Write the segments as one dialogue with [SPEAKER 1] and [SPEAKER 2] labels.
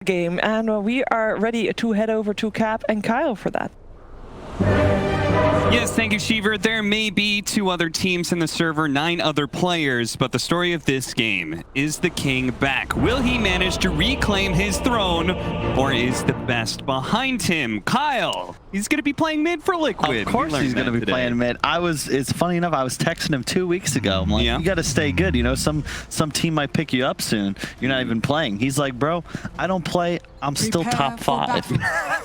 [SPEAKER 1] game, and we are ready to head over to Cap and Kyle for that.
[SPEAKER 2] Yes, thank you, Sheaver. There may be 2 other teams in the server, 9 other players, but the story of this game is the king back. Will he manage to reclaim his throne, or is the best behind him? Kyle, he's going to be playing mid for Liquid.
[SPEAKER 3] Of course he's going to be playing mid. It's funny enough, I was texting him 2 weeks ago. I'm like, you got to stay good. You know, some team might pick you up soon. You're not even playing. He's like, bro, I don't play. I'm still top 5.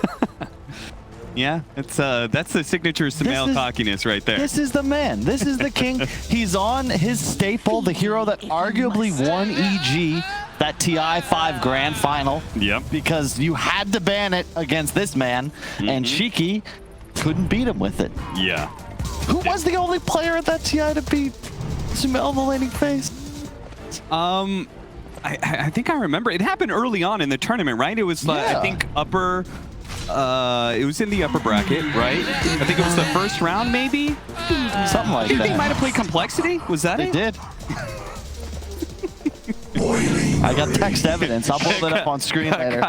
[SPEAKER 2] Yeah, it's that's the signature SumaiL cockiness right there.
[SPEAKER 3] This is the man. This is the king. He's on his staple, the hero that arguably won EG, that TI 5 grand final.
[SPEAKER 2] Yep.
[SPEAKER 3] Because you had to ban it against this man, and Shiki couldn't beat him with it.
[SPEAKER 2] Yeah.
[SPEAKER 3] Who was the only player at that TI to beat SumaiL in the laning phase?
[SPEAKER 2] I think I remember. It happened early on in the tournament, right? It was, I think, upper... it was in the upper bracket, right? I think it was the first round, maybe?
[SPEAKER 3] Something like that.
[SPEAKER 2] I think they might have played Complexity. Was that it?
[SPEAKER 3] They did. I got text evidence. I'll pull it up on screen later.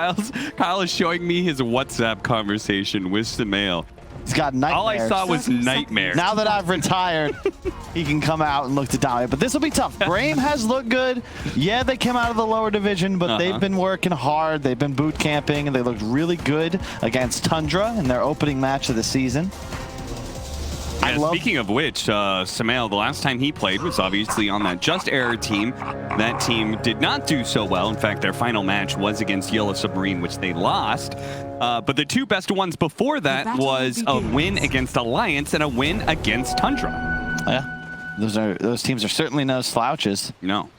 [SPEAKER 2] Kyle is showing me his WhatsApp conversation with SumaiL.
[SPEAKER 3] He's got nightmares.
[SPEAKER 2] All I saw was nightmares.
[SPEAKER 3] Now that I've retired, he can come out and look to dominate. But this will be tough. Brame has looked good. Yeah, they came out of the lower division, but they've been working hard. They've been boot camping, and they looked really good against Tundra in their opening match of the season.
[SPEAKER 2] Yeah, speaking of which, SumaiL, the last time he played was obviously on that Just Error team. That team did not do so well. In fact, their final match was against Yellow Submarine, which they lost. But the 2 best ones before that was a win against Alliance and a win against Tundra.
[SPEAKER 3] Yeah, those teams are certainly no slouches.
[SPEAKER 2] No.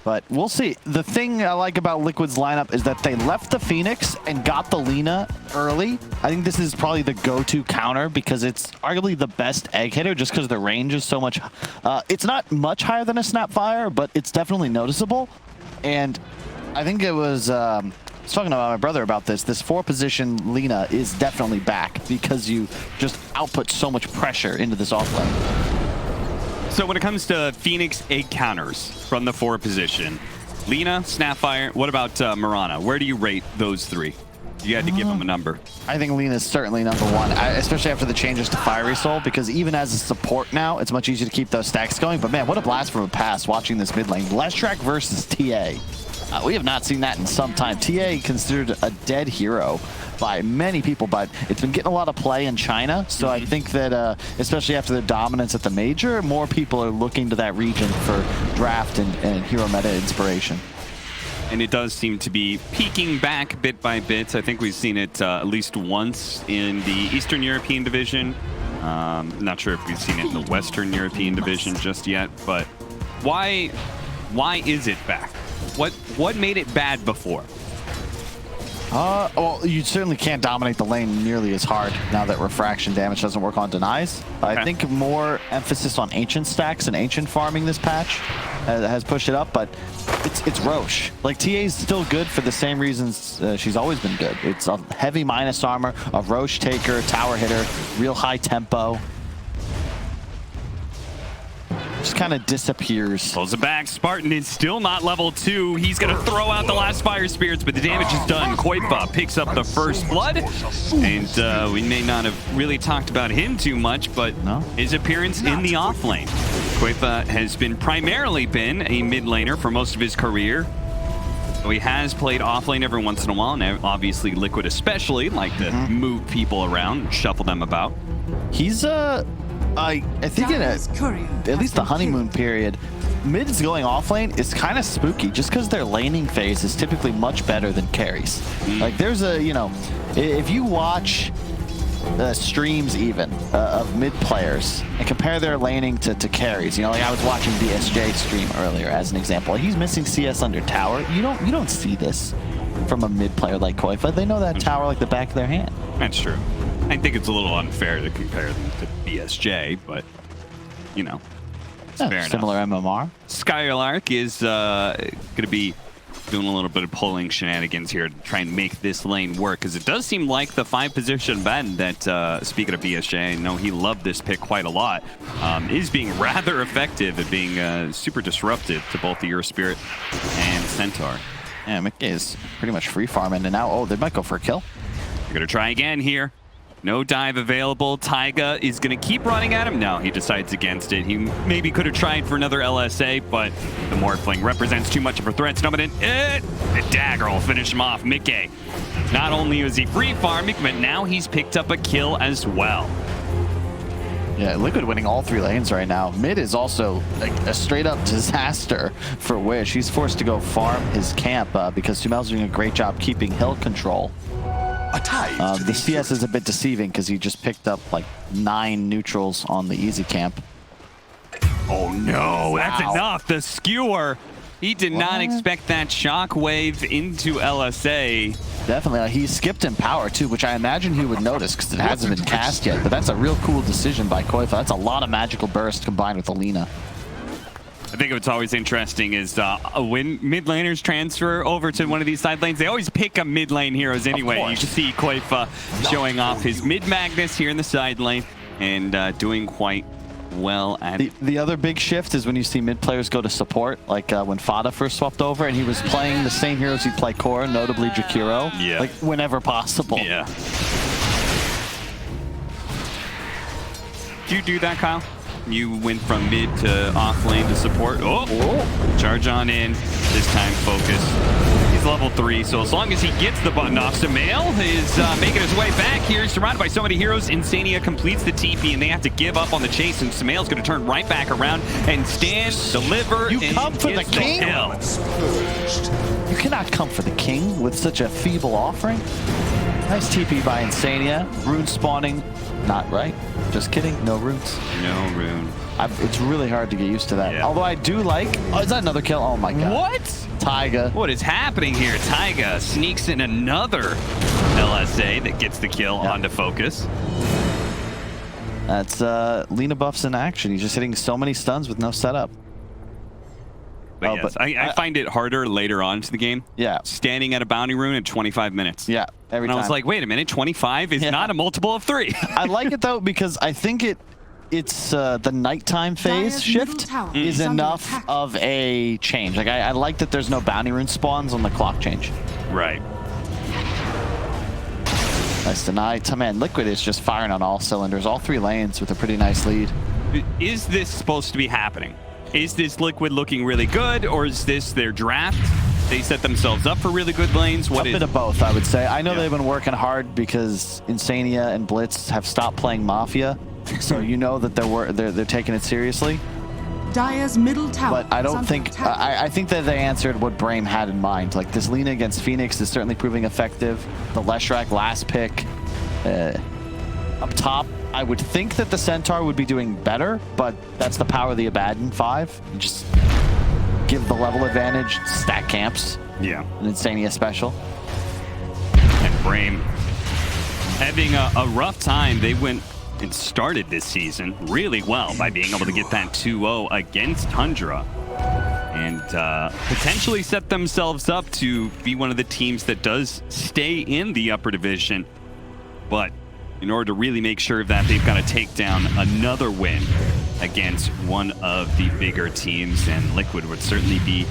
[SPEAKER 3] But we'll see. The thing I like about Liquid's lineup is that they left the Phoenix and got the Lina early. I think this is probably the go-to counter because it's arguably the best egg hitter just because the range is so much. It's not much higher than a Snapfire, but it's definitely noticeable. And I think it was... I was talking to my brother about this. This 4-position Lina is definitely back because you just output so much pressure into this offlane.
[SPEAKER 2] So when it comes to Phoenix egg counters from the 4 position, Lina, Snapfire, what about Mirana? Where do you rate those 3? You had to give them a number.
[SPEAKER 3] I think Lina is certainly number 1, especially after the changes to Fiery Soul, because even as a support now, it's much easier to keep those stacks going. But man, what a blast from a pass watching this mid lane. Leshrac versus TA. We have not seen that in some time. TA considered a dead hero by many people, but it's been getting a lot of play in China. So I think that, especially after their dominance at the major, more people are looking to that region for draft and hero meta inspiration.
[SPEAKER 2] And it does seem to be peaking back bit by bit. I think we've seen it at least once in the Eastern European division. Not sure if we've seen it in the Western European division just yet, but why is it back? What made it bad before?
[SPEAKER 3] Well, you certainly can't dominate the lane nearly as hard now that refraction damage doesn't work on denies. I think more emphasis on ancient stacks and ancient farming this patch has pushed it up, but it's Roche. Like, TA is still good for the same reasons she's always been good. It's a heavy minus armor, a Roche taker, tower hitter, real high tempo. Just kind of disappears.
[SPEAKER 2] Pulls it back. Spartan is still not level 2. He's going to throw out the last fire spirits, but the damage is done. Koifa picks up the first blood, and we may not have really talked about him too much, but his appearance in the off lane. Koifa has primarily been a mid laner for most of his career. So he has played off lane every once in a while, and obviously Liquid especially like to move people around and shuffle them about.
[SPEAKER 3] He's I think in at least the honeymoon period, mids going off lane is kind of spooky just because their laning phase is typically much better than carries. Like there's a, if you watch streams even of mid players and compare their laning to carries, like I was watching BSJ stream earlier as an example. He's missing CS under tower. You don't see this from a mid player like Koifa. They know that tower like the back of their hand.
[SPEAKER 2] That's true. I think it's a little unfair to compare them to BSJ, but, it's fair enough.
[SPEAKER 3] Similar MMR.
[SPEAKER 2] Skylark is going to be doing a little bit of pulling shenanigans here to try and make this lane work, because it does seem like the 5-position Ben that, speaking of BSJ, I know he loved this pick quite a lot, is being rather effective at being super disruptive to both the Earth Spirit and Centaur.
[SPEAKER 3] Yeah, Mickey is pretty much free farming, and now, oh, they might go for a kill.
[SPEAKER 2] They're going to try again here. No dive available. Taiga is going to keep running at him. No, he decides against it. He maybe could have tried for another LSA, but the Morphling represents too much of a threat. Snowman, the dagger will finish him off. Mickey, not only is he free farming, but now he's picked up a kill as well.
[SPEAKER 3] Yeah, Liquid winning all 3 lanes right now. Mid is also like a straight-up disaster for Wish. He's forced to go farm his camp because SumaiL's doing a great job keeping hill control. The CS is a bit deceiving because he just picked up like 9 neutrals on the easy camp.
[SPEAKER 2] Oh no, that's enough. The skewer. He did not expect that shockwave into LSA.
[SPEAKER 3] Definitely. He skipped in power too, which I imagine he would notice because it hasn't been cast yet. But that's a real cool decision by Koifa. That's a lot of magical burst combined with Alina.
[SPEAKER 2] I think what's always interesting is when mid laners transfer over to one of these side lanes, they always pick up mid lane heroes anyway. You can see Koifa showing off his mid Magnus here in the side lane and doing quite well at
[SPEAKER 3] the other big shift is when you see mid players go to support, like when Fada first swapped over and he was playing the same heroes he'd play core, notably Jakiro, like whenever possible.
[SPEAKER 2] Yeah. Do you do that, Kyle? You went from mid to off lane to support. Charge on in. This time focus. He's level 3, so as long as he gets the button off, SumaiL is making his way back here. He's surrounded by so many heroes. Insania completes the TP, and they have to give up on the chase, and SumaiL's going to turn right back around and stand, deliver,
[SPEAKER 3] You come for the king?
[SPEAKER 2] You
[SPEAKER 3] cannot come for the king with such a feeble offering. Nice TP by Insania. Rune spawning. Not right. Just kidding. No runes.
[SPEAKER 2] No rune.
[SPEAKER 3] It's really hard to get used to that.
[SPEAKER 2] Yeah.
[SPEAKER 3] Although I do like... Oh, is that another kill? Oh my god.
[SPEAKER 2] What?
[SPEAKER 3] Taiga.
[SPEAKER 2] What is happening here? Taiga sneaks in another LSA that gets the kill onto focus.
[SPEAKER 3] That's Lina buffs in action. He's just hitting so many stuns with no setup.
[SPEAKER 2] But yes, I find it harder later on to the game.
[SPEAKER 3] Yeah.
[SPEAKER 2] Standing at a bounty rune at 25 minutes.
[SPEAKER 3] Yeah, every time.
[SPEAKER 2] I was like, wait a minute, 25 is not a multiple of 3.
[SPEAKER 3] I like it though because I think it's the nighttime phase shift is enough of a change. Like I like that there's no bounty rune spawns on the clock change.
[SPEAKER 2] Right.
[SPEAKER 3] Nice deny. Man, Liquid is just firing on all cylinders, all 3 lanes with a pretty nice lead.
[SPEAKER 2] Is this supposed to be happening? Is this Liquid looking really good, or is this their draft? They set themselves up for really good lanes?
[SPEAKER 3] A bit of both, I would say. I know they've been working hard because Insania and Blitz have stopped playing Mafia, so you know that they're taking it seriously.
[SPEAKER 4] Dire's middle tower.
[SPEAKER 3] But I don't think I think that they answered what Brame had in mind. Like this Lina against Phoenix is certainly proving effective. The Leshrac last pick. Up top, I would think that the Centaur would be doing better, but that's the power of the Abaddon 5. You just give the level advantage, stack camps.
[SPEAKER 2] Yeah.
[SPEAKER 3] An Insania special.
[SPEAKER 2] And Brame having a rough time. They went and started this season really well by being able to get that 2-0 against Tundra. And potentially set themselves up to be one of the teams that does stay in the upper division. But in order to really make sure of that, they've got to take down another win against one of the bigger teams, and Liquid would certainly be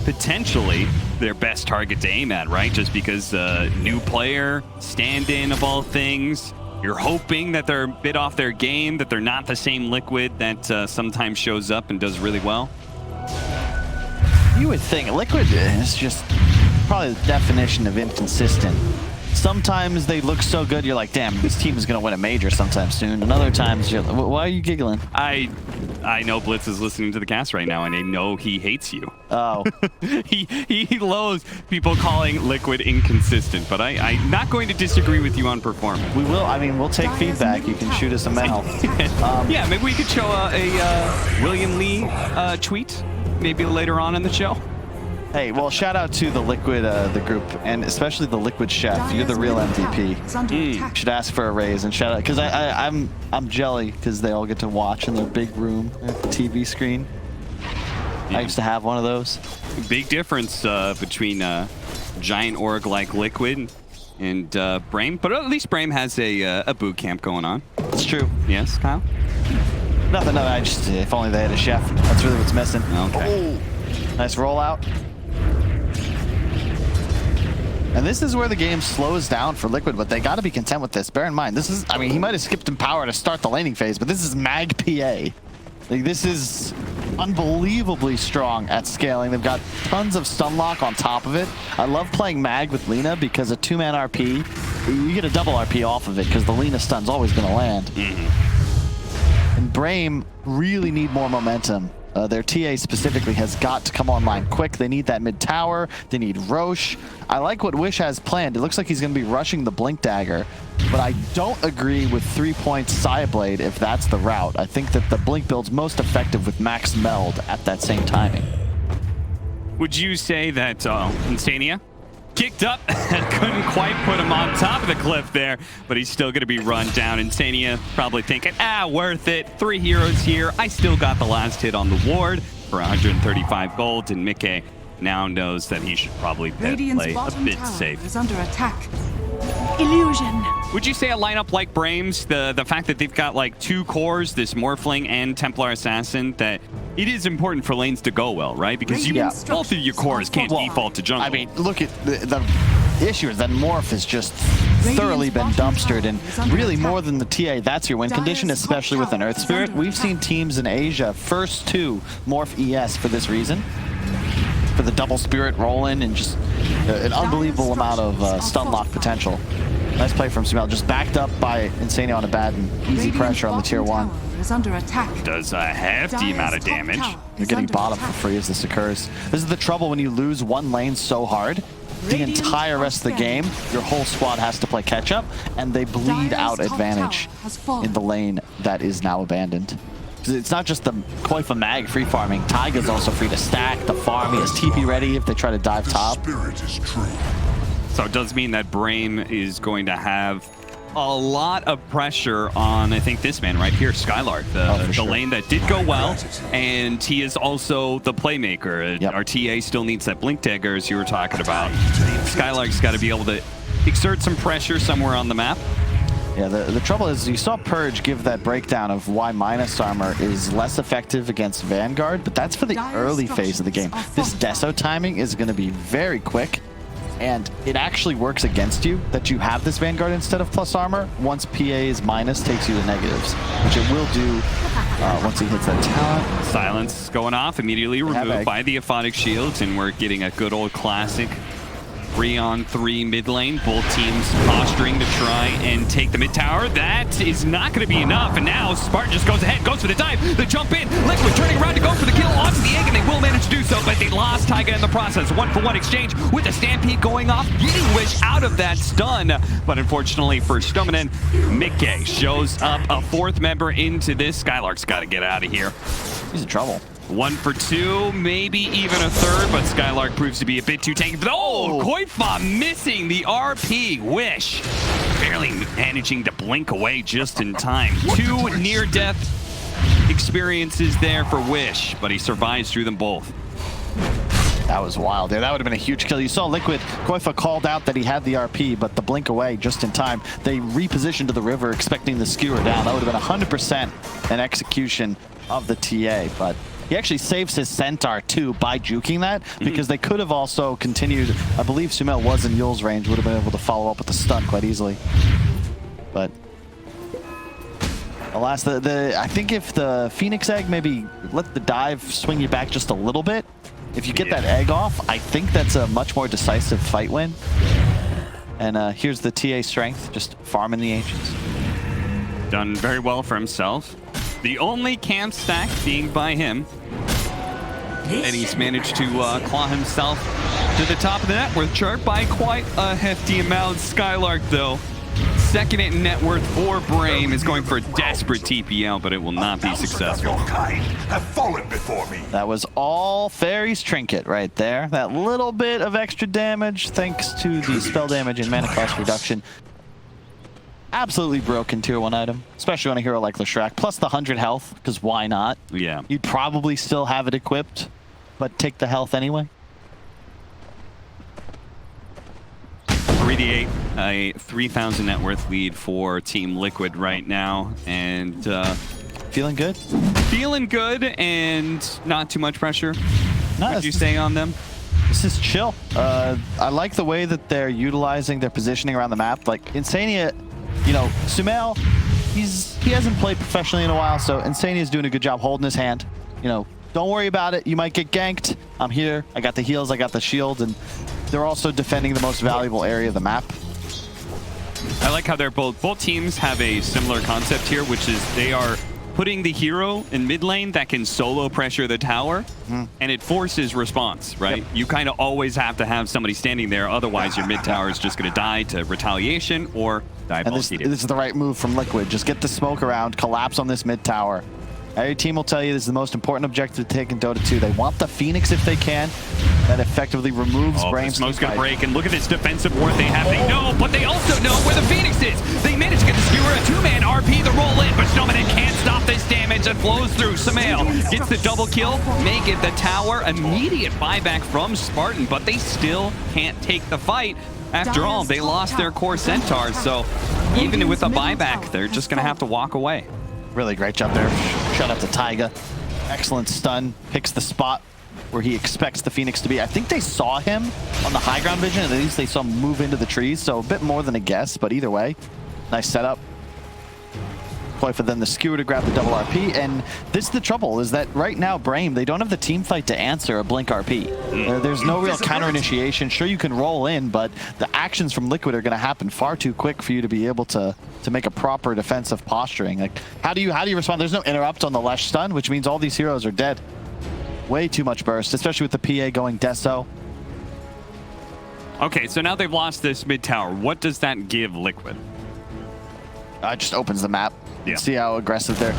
[SPEAKER 2] potentially their best target to aim at, right? Just because new player, stand-in of all things, you're hoping that they're a bit off their game, that they're not the same Liquid that sometimes shows up and does really well.
[SPEAKER 3] You would think Liquid is just probably the definition of inconsistent. Sometimes they look so good, you're like, damn, this team is going to win a major sometime soon. And other times, you're like, why are you giggling?
[SPEAKER 2] I know Blitz is listening to the cast right now, and I know he hates you.
[SPEAKER 3] Oh.
[SPEAKER 2] he loathes people calling Liquid inconsistent, but I'm not going to disagree with you on performance.
[SPEAKER 3] We will. I mean, we'll take feedback. You can shoot us a mail.
[SPEAKER 2] Yeah, maybe we could show a William Lee tweet maybe later on in the show.
[SPEAKER 3] Hey, well, shout out to the Liquid, the group, and especially the Liquid chef. You're the real MVP. You should ask for a raise and shout out, because I'm jelly because they all get to watch in their big room at the TV screen. I used to have one of those.
[SPEAKER 2] Big difference between giant org like Liquid and Brame, but at least Brame has a boot camp going on.
[SPEAKER 3] It's true.
[SPEAKER 2] Yes, Kyle?
[SPEAKER 3] Nothing. No, I just, if only they had a chef. That's really what's missing.
[SPEAKER 2] Okay.
[SPEAKER 3] Oh, nice rollout. And this is where the game slows down for Liquid, but they got to be content with this. Bear in mind, this is, I mean, he might have skipped in power to start the laning phase, but this is Mag PA. Like, this is unbelievably strong at scaling. They've got tons of stun lock on top of it. I love playing Mag with Lina because a 2-man RP, you get a double RP off of it because the Lina stun's always going to land. And Brame really need more momentum. Their TA specifically has got to come online quick. They need that mid tower. They need Roche. I like what Wish has planned. It looks like he's going to be rushing the Blink Dagger, but I don't agree with 3 points Psyblade if that's the route. I think that the Blink build's most effective with max meld at that same timing.
[SPEAKER 2] Would you say that Insania kicked up and couldn't quite put him on top of the cliff there, but he's still going to be run down? Insania probably thinking, worth it. 3 heroes here. I still got the last hit on the ward for 135 gold, and Mickey now knows that he should probably play a bit safe.
[SPEAKER 4] Is under attack.
[SPEAKER 5] Illusion.
[SPEAKER 2] Would you say a lineup like Brame's, the fact that they've got like 2 cores, this Morphling and Templar Assassin, that it is important for lanes to go well, right? Because you, both of your cores can't default to jungle.
[SPEAKER 3] I mean, look at the issue is that Morph has just thoroughly been dumpstered, and really more than the TA, that's your win condition, especially with an Earth Spirit. We've seen teams in Asia first to Morph ES for this reason. For the double Spirit roll-in and just an unbelievable amount of stun lock potential. Nice play from SumaiL, just backed up by Insania on a bad and easy pressure on the tier 1.
[SPEAKER 4] Is under attack.
[SPEAKER 2] Does a hefty amount of damage.
[SPEAKER 3] You're getting bottom for free as this occurs. This is the trouble when you lose one lane so hard. The entire rest of the game, your whole squad has to play catch up, and they bleed out advantage in the lane that is now abandoned. It's not just the Koifa Mag free farming. Taiga's also free to stack, to farm. He has TP ready if they try to dive top.
[SPEAKER 2] So it does mean that Brame is going to have a lot of pressure on, I think, this man right here, Skylark, the lane that did go well, and he is also the playmaker. Our TA still needs that Blink Dagger, as you were talking about. Skylark's got to be able to exert some pressure somewhere on the map.
[SPEAKER 3] Yeah, the trouble is you saw Purge give that breakdown of why minus armor is less effective against Vanguard, but that's for the early phase of the game. This Deso timing is going to be very quick, and it actually works against you that you have this Vanguard instead of plus armor once PA's minus takes you to negatives, which it will do once he hits that talent.
[SPEAKER 2] Silence going off, immediately removed by the Aphotic Shields, and we're getting a good old classic 3-on-3 mid lane. Both teams posturing to try and take the mid tower. That is not going to be enough. And now Spartan just goes ahead, goes for the dive, the jump in. Liquid turning around to go for the kill onto the egg, and they will manage to do so, but they lost Taiga in the process. 1-for-1 exchange with the Stampede going off, getting Wish out of that stun. But unfortunately for Stominen, Mickey shows up, a 4th member into this. Skylark's got to get out of here.
[SPEAKER 3] He's in trouble.
[SPEAKER 2] 1 for 2, maybe even a 3rd, but Skylark proves to be a bit too tanky. Oh, Koifa missing the RP. Wish barely managing to blink away just in time. 2 near-death experiences there for Wish, but he survives through them both.
[SPEAKER 3] That was wild. Yeah, that would have been a huge kill. You saw Liquid, Koifa called out that he had the RP, but the blink away just in time. They repositioned to the river, expecting the skewer down. That would have been 100% an execution of the TA, but he actually saves his Centaur too by juking that, because they could have also continued. I believe SumaiL was in Yule's range, would have been able to follow up with the stun quite easily. But alas, I think if the Phoenix Egg maybe let the dive swing you back just a little bit, if you get that egg off, I think that's a much more decisive fight win. And here's the TA strength, just farming the Ancients.
[SPEAKER 2] Done very well for himself. The only camp stack being by him. And he's managed to claw himself to the top of the net worth chart by quite a hefty amount. Skylark, though, second in net worth for Brame, is going for a desperate TPL, but it will not be successful.
[SPEAKER 6] Have fallen before me.
[SPEAKER 3] That was all Fairy's Trinket right there. That little bit of extra damage thanks to the spell damage and mana cost reduction. Absolutely broken tier 1 item, especially on a hero like Leshrac, plus the 100 health, because why not?
[SPEAKER 2] Yeah.
[SPEAKER 3] You'd probably still have it equipped, but take the health anyway.
[SPEAKER 2] 3d8, a 3,000 net worth lead for Team Liquid right now, and
[SPEAKER 3] feeling good?
[SPEAKER 2] Feeling good, and not too much pressure.
[SPEAKER 3] What
[SPEAKER 2] would you say on them?
[SPEAKER 3] This is chill. I like the way that they're utilizing their positioning around the map. Like Insania, you know, SumaiL, he hasn't played professionally in a while, so Insania is doing a good job holding his hand. You know, don't worry about it. You might get ganked. I'm here. I got the heals. I got the shield, and they're also defending the most valuable area of the map.
[SPEAKER 2] I like how they're both teams have a similar concept here, which is they are putting the hero in mid lane that can solo pressure the tower, and it forces response, right? Yep. You kind of always have to have somebody standing there, otherwise your mid tower is just going to die to retaliation or die.
[SPEAKER 3] And this is the right move from Liquid. Just get the smoke around, collapse on this mid tower. Every team will tell you this is the most important objective to take in Dota 2. They want the Phoenix if they can. That effectively removes Brame's
[SPEAKER 2] smoke's gonna break, and look at this defensive ward they have. They know, but they also know where the Phoenix is. They managed to get the skewer, a two-man RP, the roll in, but Snowman can't stop this damage that flows through. SumaiL gets the double kill, make it the tower. Immediate buyback from Spartan, but they still can't take the fight. After all, they lost their core centaurs, so even with a buyback, they're just gonna have to walk away.
[SPEAKER 3] Really great job there. Shout out to Taiga. Excellent stun. Picks the spot where he expects the Phoenix to be. I think they saw him on the high ground vision, and at least they saw him move into the trees, so a bit more than a guess, but either way, nice setup. Play for them the skewer to grab the double RP, and this is the trouble, is that right now Brame, they don't have the team fight to answer a blink RP. There's no real counter initiation. Sure, you can roll in, but the actions from Liquid are going to happen far too quick for you to be able to make a proper defensive posturing. Like, how do you respond? There's no interrupt on the Lesh stun, which means all these heroes are dead. Way too much burst, especially with the PA going Deso.
[SPEAKER 2] Okay, so now they've lost this mid tower. What does that give Liquid?
[SPEAKER 3] It just opens the map.
[SPEAKER 2] Yeah.
[SPEAKER 3] See how aggressive they're.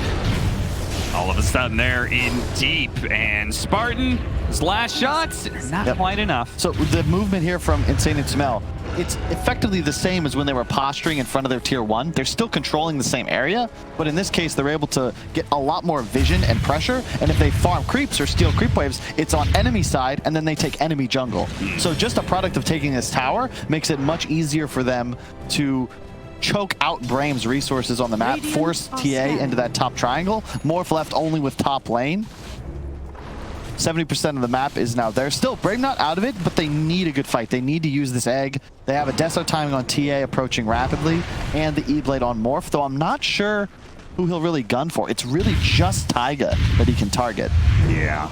[SPEAKER 2] All of a sudden, they're in deep, and Spartan's last shots, not quite enough.
[SPEAKER 3] So the movement here from Insane and SumaiL, it's effectively the same as when they were posturing in front of their tier 1. They're still controlling the same area, but in this case, they're able to get a lot more vision and pressure, and if they farm creeps or steal creep waves, it's on enemy side, and then they take enemy jungle. So just a product of taking this tower makes it much easier for them to choke out Brame's resources on the map, force TA into that top triangle. Morph left only with top lane. 70% of the map is now there. Still, Brame not out of it, but they need a good fight. They need to use this egg. They have a Deso timing on TA approaching rapidly, and the E-Blade on Morph, though I'm not sure who he'll really gun for. It's really just Taiga that he can target.
[SPEAKER 2] Yeah.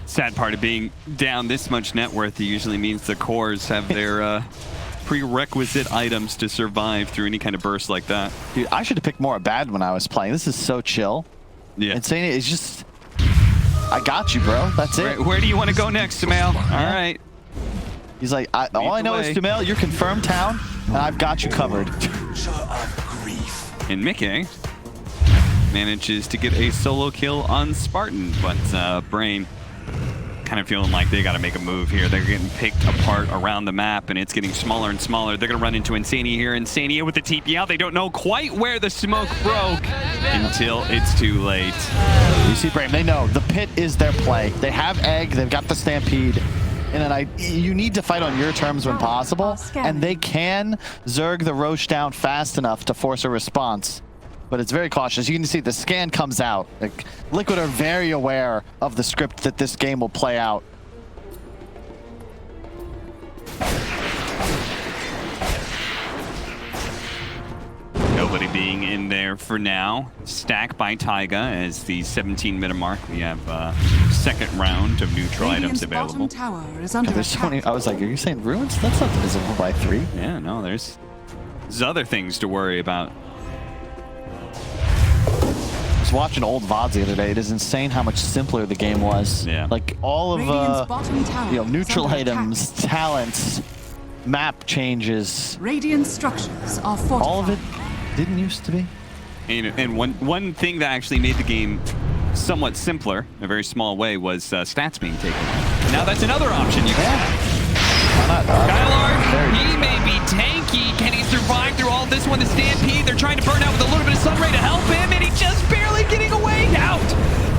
[SPEAKER 2] Sad part of being down this much net worth, it usually means the cores have their prerequisite items to survive through any kind of burst like that.
[SPEAKER 3] Dude, I should have picked more bad when I was playing. This is so chill.
[SPEAKER 2] Yeah.
[SPEAKER 3] Insane is just, I got you, bro. That's it.
[SPEAKER 2] Where do you want to go next, SumaiL? All right.
[SPEAKER 3] He's like, all I know is SumaiL, you're confirmed town, and I've got you covered.
[SPEAKER 2] And Mickey manages to get a solo kill on Spartan, but Brame kind of feeling like they got to make a move here. They're getting picked apart around the map, and it's getting smaller and smaller. They're going to run into Insania here. Insania with the TP out. They don't know quite where the smoke broke until it's too late.
[SPEAKER 3] You see Brame, they know the pit is their play. They have egg, they've got the stampede. And then you need to fight on your terms when possible, and they can Zerg the Roche down fast enough to force a response. But it's very cautious. You can see the scan comes out. Like, Liquid are very aware of the script that this game will play out.
[SPEAKER 2] Nobody being in there for now. Stack by Taiga as the 17-minute mark. We have second round of neutral items available.
[SPEAKER 4] Tower is under
[SPEAKER 3] There's so many. I was like, are you saying ruins? That's not divisible by 3.
[SPEAKER 2] Yeah, no, there's other things to worry about.
[SPEAKER 3] I was watching old VODs the other day. It is insane how much simpler the game was.
[SPEAKER 2] Yeah.
[SPEAKER 3] Like all of neutral items, talents, map changes.
[SPEAKER 4] Radiant structures are fortified.
[SPEAKER 3] All of it didn't used to be.
[SPEAKER 2] And one thing that actually made the game somewhat simpler, in a very small way, was stats being taken. Now that's another option. You can.
[SPEAKER 3] Why not?
[SPEAKER 2] Skylar, he may be tanky. Can he survive through all this one? The Stampede, they're trying to burn out with a little bit of Sunray to help him, and he's just barely getting away out.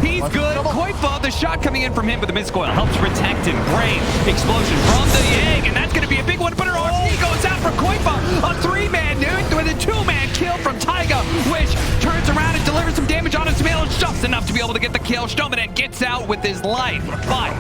[SPEAKER 2] He's good. Koifa, the shot coming in from him, but the mid-scoil helps protect him. Brame, explosion from the egg, and that's going to be a big one, but her RP goes out from Koifa. A 3-man nuke with a 2-man kill from Taiga, which turns around and delivers some damage on his SumaiL. It's just enough to be able to get the kill. Stominen gets out with his life, but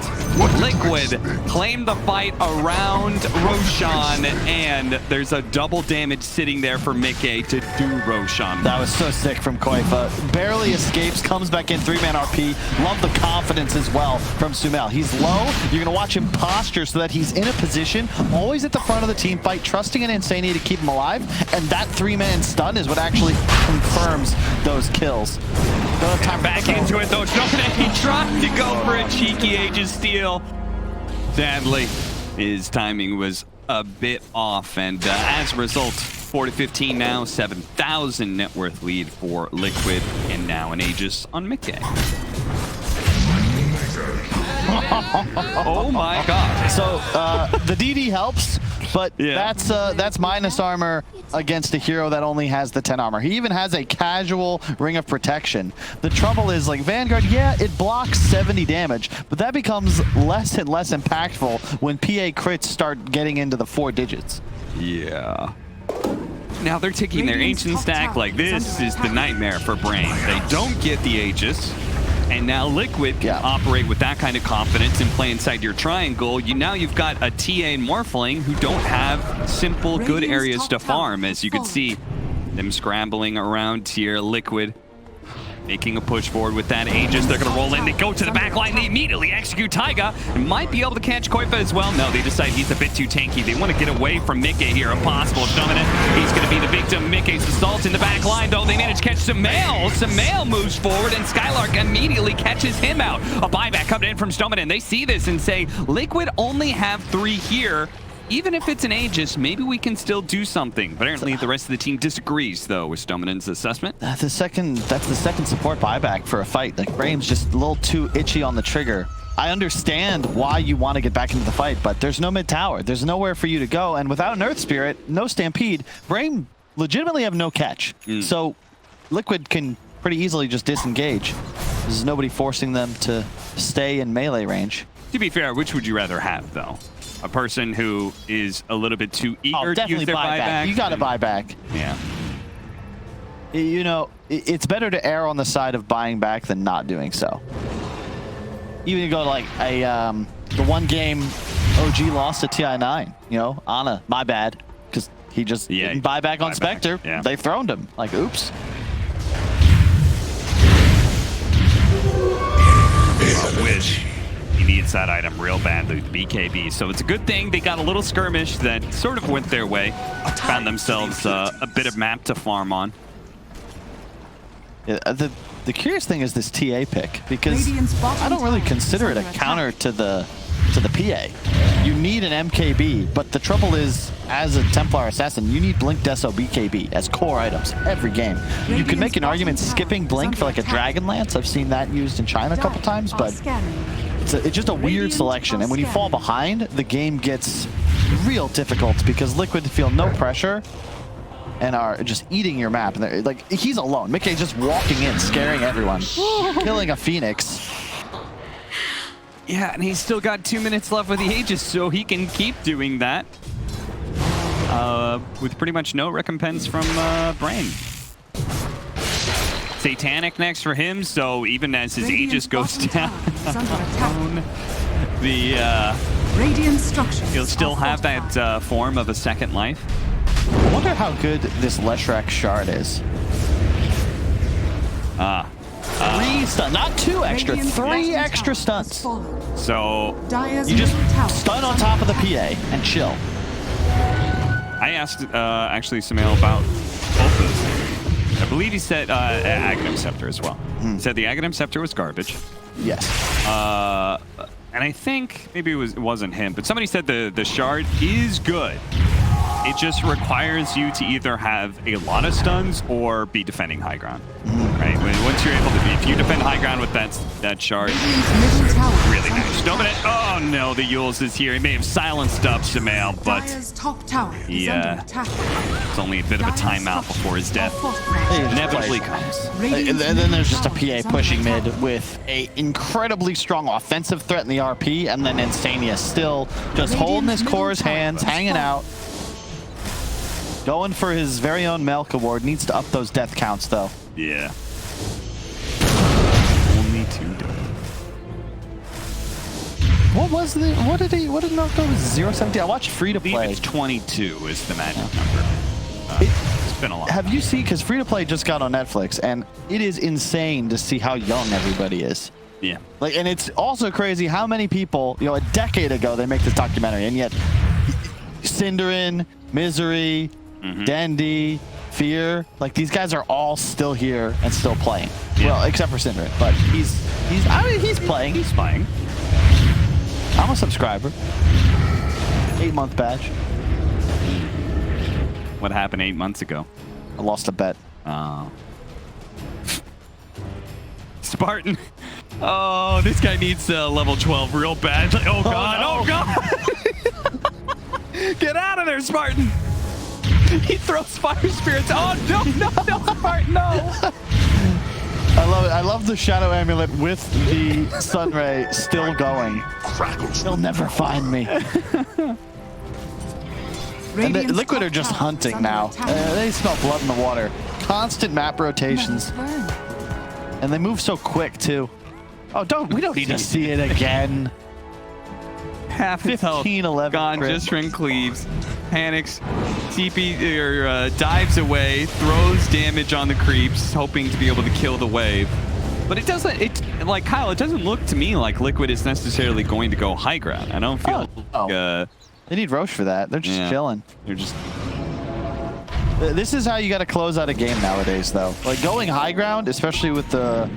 [SPEAKER 2] Liquid claimed the fight around Roshan, and there's a double damage sitting there for Mickey to do Roshan.
[SPEAKER 3] That was so sick from Koifa. Barely escapes, comes back in, 3-man RP. Love the confidence as well from SumaiL. He's low. You're going to watch him posture so that he's in a position, always at the front of the team fight, trusting in Insanity to keep him alive, and that 3-man stun is what actually confirms those kills. Don't have time
[SPEAKER 2] Back into it though. Stominen, he tried to go for a cheeky Aegis steal. Sadly, his timing was a bit off, and as a result, 4-15 now, 7,000 net worth lead for Liquid, and now an Aegis on Mickey. Oh my god.
[SPEAKER 3] So the DD helps, but
[SPEAKER 2] Yeah.
[SPEAKER 3] that's minus armor against a hero that only has the 10 armor. He even has a casual ring of protection. The trouble is, like, Vanguard, yeah, it blocks 70 damage, but that becomes less and less impactful when PA crits start getting into the 4 digits.
[SPEAKER 2] Yeah. Now they're taking their ancient stack. Like, this is the nightmare for Brame. They don't get the Aegis. And now Liquid can operate with that kind of confidence and play inside your triangle. Now you've got a TA and Morphling who don't have simple, good areas to farm. As you can see, them scrambling around here. Liquid making a push forward with that Aegis. They're going to roll in. They go to the back line. They immediately execute Taiga. And might be able to catch Koifa as well. No, they decide he's a bit too tanky. They want to get away from Mickey here. Impossible. Stominen, he's going to be the victim. Mickey's assault in the back line, though. They manage to catch SumaiL. SumaiL moves forward, and Skylark immediately catches him out. A buyback coming in from Stominen. They see this and say, Liquid only have 3 here. Even if it's an Aegis, maybe we can still do something. Apparently, the rest of the team disagrees, though, with Stominen's assessment.
[SPEAKER 3] That's the second support buyback for a fight. Like, Brame's just a little too itchy on the trigger. I understand why you want to get back into the fight, but there's no mid tower. There's nowhere for you to go, and without an Earth Spirit, no Stampede, Brame legitimately have no catch. So Liquid can pretty easily just disengage. There's nobody forcing them to stay in melee range.
[SPEAKER 2] To be fair, which would you rather have, though? A person who is a little bit too eager to use their buyback?
[SPEAKER 3] You got to buy back.
[SPEAKER 2] Yeah.
[SPEAKER 3] You know, it's better to err on the side of buying back than not doing so. Even to go to like the 1 game OG loss to TI9, you know, Ana, my bad, because he just didn't buy back on Spectre.
[SPEAKER 2] Yeah.
[SPEAKER 3] They thrown him. Like, oops.
[SPEAKER 2] Wish he needs that item real badly, the BKB. So it's a good thing they got a little skirmish that sort of went their way. Found themselves a bit of map to farm on.
[SPEAKER 3] Yeah, the curious thing is this TA pick, because I don't really consider it a counter to the PA. You need an MKB, but the trouble is, as a Templar Assassin, you need Blink Deso BKB as core items every game. You can make an argument skipping Blink for like a Dragon Lance. I've seen that used in China a couple times, but it's just a weird selection. And when you fall behind, the game gets real difficult because Liquid feel no pressure and are just eating your map. And like, he's alone. Mickey's just walking in, scaring everyone, killing a Phoenix.
[SPEAKER 2] Yeah, and he's still got 2 minutes left with the Aegis, so he can keep doing that with pretty much no recompense from Brame. Satanic next for him, so even as his Aegis goes down, he'll still have that form of a second life.
[SPEAKER 3] I wonder how good this Leshrac shard is. 3 stun, not 2 extra, 3 extra stunts.
[SPEAKER 2] So
[SPEAKER 3] you just stun on top of the PA and chill.
[SPEAKER 2] I asked actually SumaiL about both of those. I believe he said Aghanim Scepter as well. He said the Aghanim Scepter was garbage.
[SPEAKER 3] Yes.
[SPEAKER 2] And I think maybe it wasn't him, but somebody said the shard is good. It just requires you to either have a lot of stuns or be defending high ground. Right? Once you're able to, if you defend high ground with that shard, really nice. Oh no, the Yules is here. He may have silenced up SumaiL, but it's only a bit of a timeout before his death inevitably comes.
[SPEAKER 3] And then there's just a PA pushing mid with a incredibly strong offensive threat in the RP, and then Insania still just holding his core's hands, hanging out. Going for his very own Melk award. Needs to up those death counts, though.
[SPEAKER 2] Yeah.
[SPEAKER 3] What did it knock over? 0-17. I watched Free to
[SPEAKER 2] I believe
[SPEAKER 3] Play.
[SPEAKER 2] it's 22 is the magic number. It's been a long
[SPEAKER 3] Have
[SPEAKER 2] time.
[SPEAKER 3] you seen? Because Free to Play just got on Netflix, and it is insane to see how young everybody is.
[SPEAKER 2] Yeah.
[SPEAKER 3] Like, and it's also crazy how many people, a decade ago they make this documentary, and yet Cinderin, Misery, Dandy, Fear, like these guys are all still here and still playing.
[SPEAKER 2] Yeah.
[SPEAKER 3] Well, except for Cinderin, but he's playing.
[SPEAKER 2] He's playing.
[SPEAKER 3] I'm a subscriber. 8-month badge.
[SPEAKER 2] What happened 8 months ago?
[SPEAKER 3] I lost a bet.
[SPEAKER 2] Spartan. Oh, this guy needs level 12 real bad. Oh god.
[SPEAKER 3] no.
[SPEAKER 2] Oh god. Get out of there, Spartan. He throws fire spirits. Oh no, Spartan, no.
[SPEAKER 3] I love it. I love the Shadow Amulet with the Sunray still going. They'll never find me. And the Liquid are just hunting now. They smell blood in the water. Constant map rotations. And they move so quick, too. Oh, we don't need to see it again.
[SPEAKER 2] Half his health
[SPEAKER 3] 15-11
[SPEAKER 2] gone
[SPEAKER 3] crit.
[SPEAKER 2] just from cleaves. Panics, TP or dives away, throws damage on the creeps, hoping to be able to kill the wave. But it doesn't. It like Kyle. It doesn't look to me like Liquid is necessarily going to go high ground. I don't feel.
[SPEAKER 3] They need Roche for that. They're just chilling.
[SPEAKER 2] They're just.
[SPEAKER 3] This is how you got to close out a game nowadays, though. Like going high ground, especially with the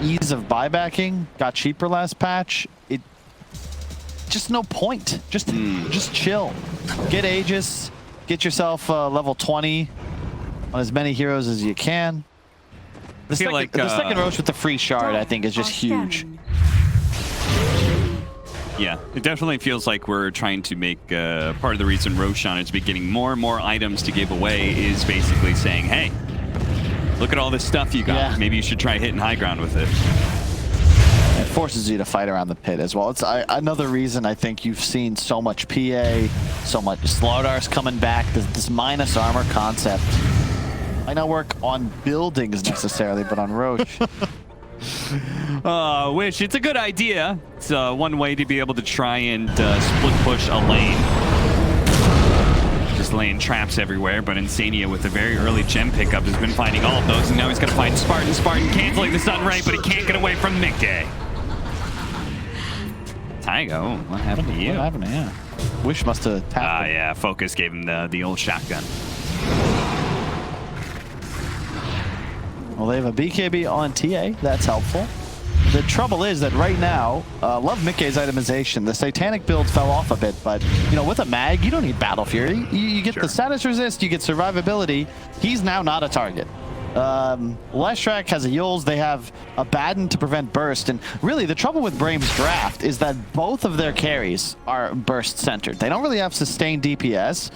[SPEAKER 3] ease of buybacking, got cheaper last patch. It just no point. Just chill. Get Aegis. Get yourself level 20 on as many heroes as you can. The second Roche with the free shard, I think, is just huge.
[SPEAKER 2] Yeah, it definitely feels like we're trying to make part of the reason Roshan is getting more and more items to give away is basically saying, hey, look at all this stuff you got.
[SPEAKER 3] Yeah.
[SPEAKER 2] Maybe you should try hitting high ground with it.
[SPEAKER 3] It forces you to fight around the pit as well. It's another reason I think you've seen so much PA, so much Slardar's coming back, this minus armor concept. Might not work on buildings necessarily, but on Roche.
[SPEAKER 2] Which it's a good idea. It's one way to be able to try and split push a lane. Just laying traps everywhere, but Insania with a very early gem pickup has been finding all of those, and now he's gonna find Spartan. Spartan canceling the Sun Ray, but he can't get away from Midday. Taiga, what happened to you?
[SPEAKER 3] What happened to him? Wish must have tapped him.
[SPEAKER 2] Yeah, Focus gave him the old shotgun.
[SPEAKER 3] Well, they have a BKB on TA. That's helpful. The trouble is that right now, love Mickey's itemization. The Satanic build fell off a bit, but with a mag, you don't need Battle Fury. You get the status resist, you get survivability. He's now not a target. Leshrac has a Yules. They have a Baden to prevent burst. And really, the trouble with Brame's draft is that both of their carries are burst centered. They don't really have sustained DPS.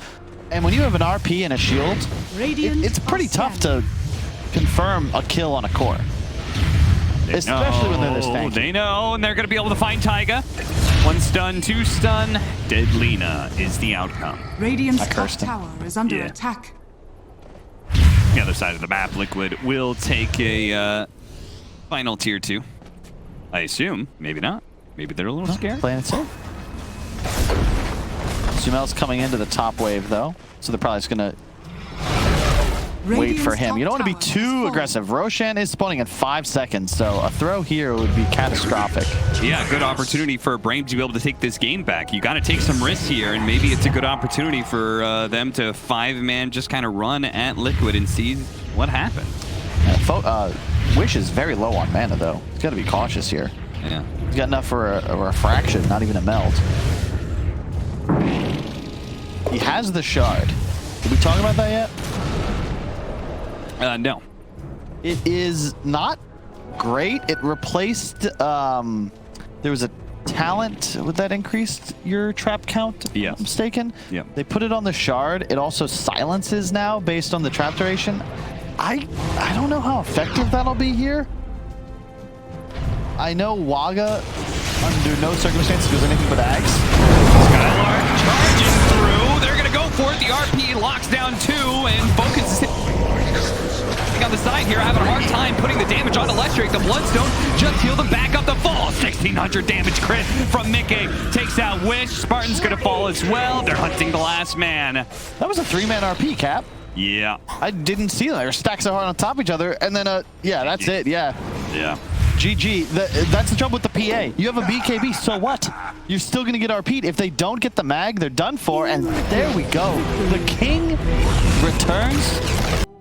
[SPEAKER 3] And when you have an RP and a shield, it's pretty tough to confirm a kill on a core. Especially when they're this tanky.
[SPEAKER 2] They know, and they're going to be able to find Taiga. 1 stun, 2 stun. Deadlina is the outcome.
[SPEAKER 4] Radiant's top tower is under attack.
[SPEAKER 2] The other side of the map, Liquid will take a final tier 2. I assume. Maybe not. Maybe they're a little scared.
[SPEAKER 3] Playing it safe. SumaiL's coming into the top wave, though. So they're probably just going to wait for him. You don't want to be too aggressive. Roshan is spawning in 5 seconds, so a throw here would be catastrophic.
[SPEAKER 2] Yeah, good opportunity for Brame to be able to take this game back. You got to take some risks here, and maybe it's a good opportunity for them to 5-man just kind of run at Liquid and see what happens.
[SPEAKER 3] Wish is very low on mana, though. He's got to be cautious here.
[SPEAKER 2] Yeah.
[SPEAKER 3] He's got enough for a refraction, not even a melt. He has the shard. Did we talk about that yet?
[SPEAKER 2] No.
[SPEAKER 3] It is not great. It replaced, there was a talent that increased your trap count, if I'm not mistaken.
[SPEAKER 2] Yeah.
[SPEAKER 3] They put it on the shard. It also silences now based on the trap duration. I don't know how effective that'll be here. I know Waga, under no circumstances, does anything but Ags.
[SPEAKER 2] Skylark charging through. They're going to go for it. The RP locks down 2, and Focus is on the side here, having a hard time putting the damage onto Leshrac. The Bloodstone just healed him back up the falls. 1600 damage crit from Mickey. Takes out Wish. Spartan's gonna fall as well. They're hunting the last man.
[SPEAKER 3] That was a 3-man RP, Cap.
[SPEAKER 2] Yeah.
[SPEAKER 3] I didn't see that. They're stacked so hard on top of each other, and then, yeah, that's it, yeah.
[SPEAKER 2] Yeah.
[SPEAKER 3] GG. That's the trouble with the PA. You have a BKB, so what? You're still going to get RP'd. If they don't get the mag, they're done for, and there we go. The king returns.